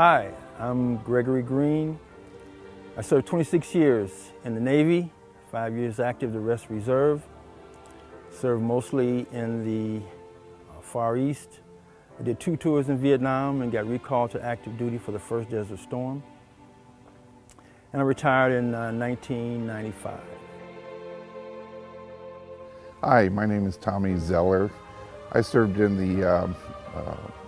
Hi, I'm Gregory Green. I served 26 years in the Navy, 5 years active, the rest reserve. Served mostly in the Far East. I did 2 tours in Vietnam and got recalled to active duty for the first Desert Storm. And I retired in 1995. Hi, my name is Tommy Zeller. I served in the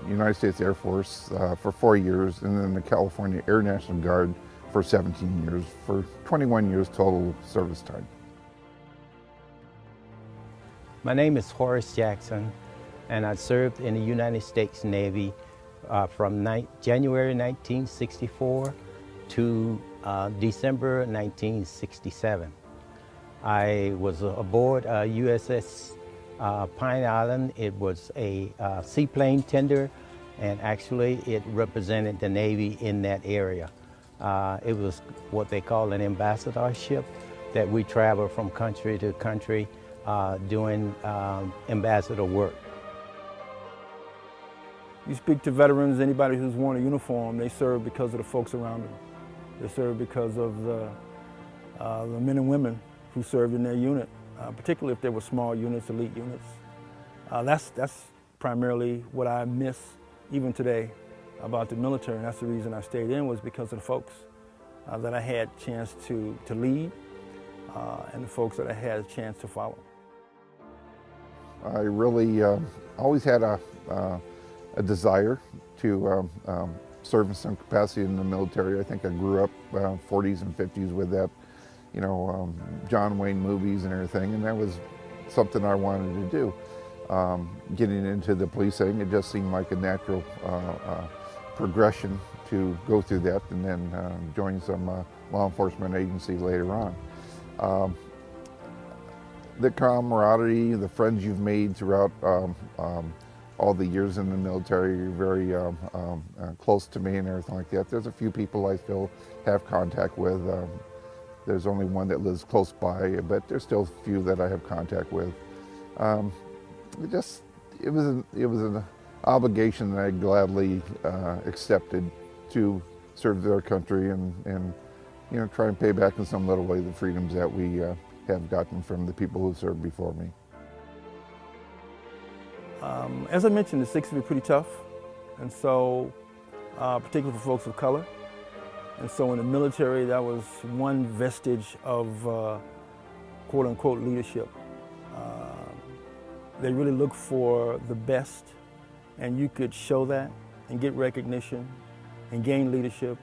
United States Air Force for 4 years and then the California Air National Guard for 17 years, for 21 years total service time. My name is Horace Jackson, and I served in the United States Navy from January 1964 to December 1967. I was aboard USS Pine Island. It was a seaplane tender, and actually it represented the Navy in that area. It was what they call an ambassador ship that we traveled from country to country doing ambassador work. You speak to veterans, anybody who's worn a uniform, they serve because of the folks around them. They serve because of the men and women who served in their unit, particularly if they were small units, elite units. That's primarily what I miss even today about the military, and that's the reason I stayed in, was because of the folks that I had a chance to lead and the folks that I had a chance to follow. I really always had a desire to serve in some capacity in the military. I think I grew up 40s and 50s with that, you know, John Wayne movies and everything, and that was something I wanted to do. Getting into the policing, it just seemed like a natural progression to go through that and then join some law enforcement agency later on. The camaraderie, the friends you've made throughout all the years in the military, you're very close to me and everything like that. There's a few people I still have contact with. There's only one that lives close by, but there's still a few that I have contact with. It was an obligation that I gladly accepted to serve their country and you know, try and pay back in some little way the freedoms that we have gotten from the people who served before me. As I mentioned, the 60s were pretty tough, and so particularly for folks of color. And so in the military, that was one vestige of quote-unquote leadership. They really look for the best, and you could show that and get recognition and gain leadership.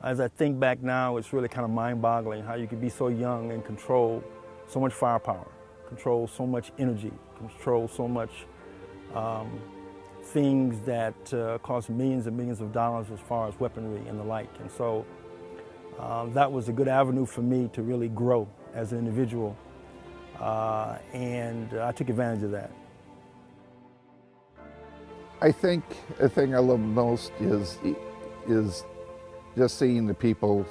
As I think back now, it's really kind of mind-boggling how you could be so young and control so much firepower, control so much energy, control so much things that cost millions and millions of dollars as far as weaponry and the like. And so that was a good avenue for me to really grow as an individual. And I took advantage of that. I think the thing I love most is just seeing the people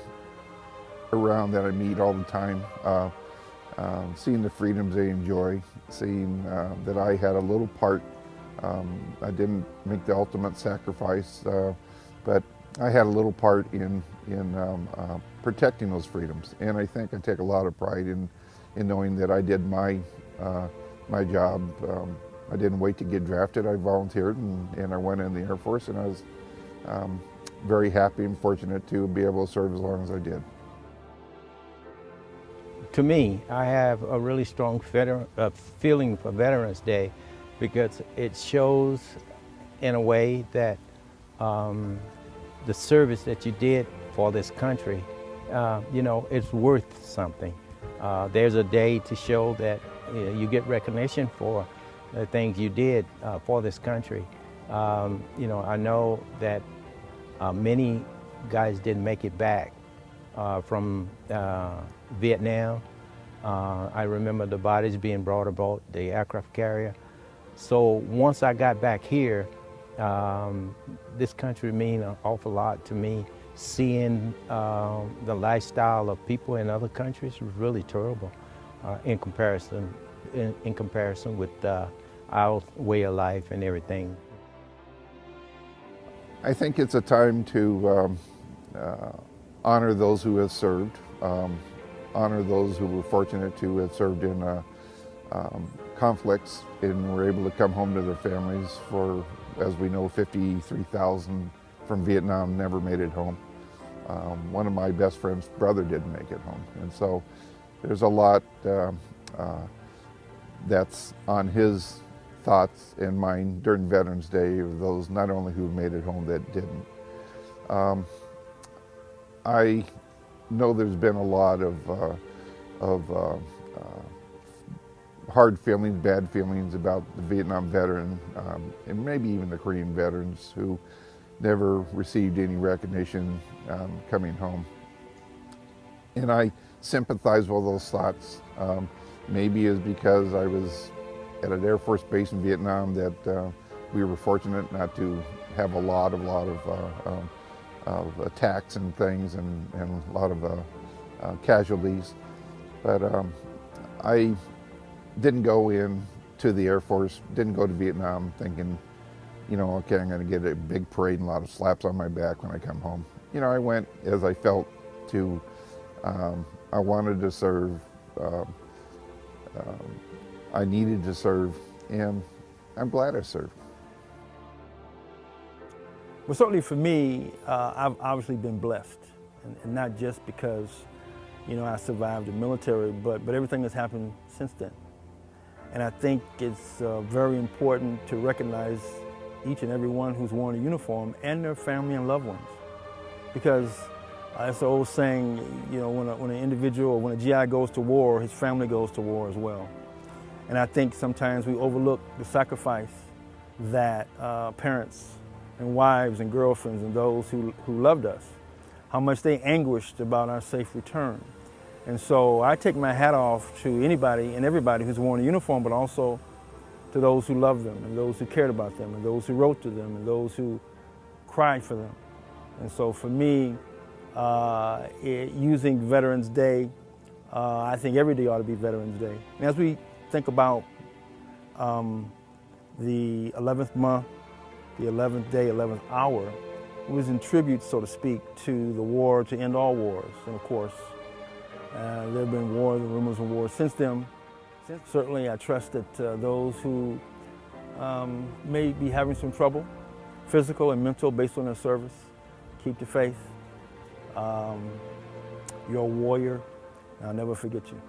around that I meet all the time, seeing the freedoms they enjoy, seeing that I had a little part. I didn't make the ultimate sacrifice, but I had a little part in protecting those freedoms. And I think I take a lot of pride in knowing that I did my job. I didn't wait to get drafted. I volunteered and I went in the Air Force, and I was very happy and fortunate to be able to serve as long as I did. To me, I have a really strong feeling for Veterans Day because it shows in a way that the service that you did for this country, you know, it's worth something. There's a day to show that you get recognition for the things you did for this country. You know, I know that many guys didn't make it back from Vietnam. I remember the bodies being brought aboard the aircraft carrier. So once I got back here, this country meant an awful lot to me. Seeing the lifestyle of people in other countries was really terrible in comparison with our way of life and everything. I think it's a time to honor those who have served, honor those who were fortunate to have served in conflicts and were able to come home to their families. For, as we know, 53,000 from Vietnam never made it home. One of my best friend's brother didn't make it home. And so there's a lot that's on his thoughts and mine during Veterans Day of those not only who made it home that didn't. I know there's been a lot of hard feelings, bad feelings about the Vietnam veteran, and maybe even the Korean veterans who never received any recognition coming home. And I sympathize with those thoughts. Maybe it's because I was at an Air Force base in Vietnam that we were fortunate not to have a lot of attacks and things and a lot of casualties. But I didn't go in to the Air Force, didn't go to Vietnam thinking, you know, okay, I'm going to get a big parade and a lot of slaps on my back when I come home. You know, I went as I felt to, I wanted to serve, I needed to serve, and I'm glad I served. Well, certainly for me, I've obviously been blessed, and not just because, you know, I survived the military, but everything that's happened since then. And I think it's very important to recognize each and every one who's worn a uniform and their family and loved ones. Because it's the old saying, you know, when an individual or when a GI goes to war, his family goes to war as well. And I think sometimes we overlook the sacrifice that parents and wives and girlfriends and those who loved us, how much they anguished about our safe return. And so I take my hat off to anybody and everybody who's worn a uniform, but also to those who loved them and those who cared about them and those who wrote to them and those who cried for them. And so for me, using Veterans Day, I think every day ought to be Veterans Day. And as we think about the 11th month, the 11th day, 11th hour, it was in tribute, so to speak, to the war to end all wars. And of course, there have been wars and rumors of wars since then. Certainly, I trust that those who may be having some trouble, physical and mental, based on their service, keep the faith. You're a warrior, and I'll never forget you.